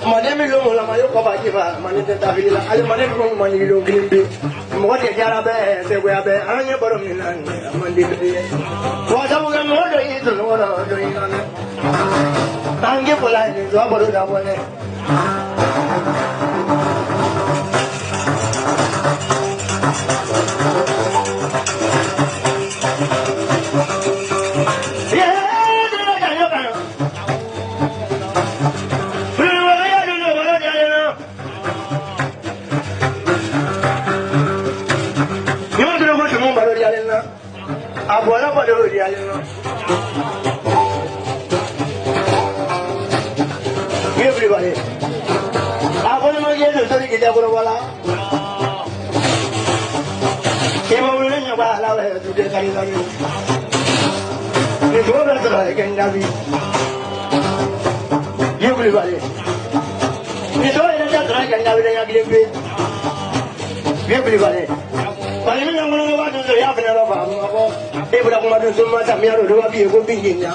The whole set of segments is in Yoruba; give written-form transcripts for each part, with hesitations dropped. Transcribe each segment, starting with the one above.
Madame Lola, my Yokoba, Manita Davila, Alemanic, my little Glimby, what the Jarabe, they were there, and your bottom in Monday. What I would order is the Lord doing on it. Thank you for life, Robert. Abuela pada dia ni. Everybody. Abuela magi ada tu kita guru wala. Kema boleh ni apa halau tu dia kali lagi. Ni dua belas orang yang nabi. Everybody. Ni dua yang orang yang nabi yang gile. Everybody. Paling yang mana orang tu ya benar apa? Ibu aku madu semua sampai ada dua biar aku pinjamnya.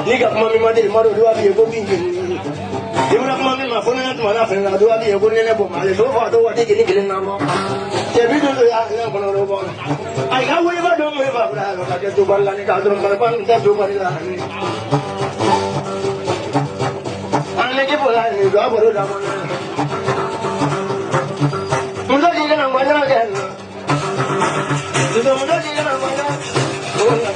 Ni kalau mami madu maru dua biar aku pinjam. Ibu aku mami maafkan nak mana pun nak dua biar aku ni nak buat. Malah sofa tu wati kini kini nama. Jadi tu ya ni aku nak buat. Ay kau ibu dong ibu aku dah. Kalau tu balas ni kau tu berapa kita tu balas ni. Ane ke bola ni dua baru dah mana. Muda juga nak mana kan? Muda juga nak mana? Muda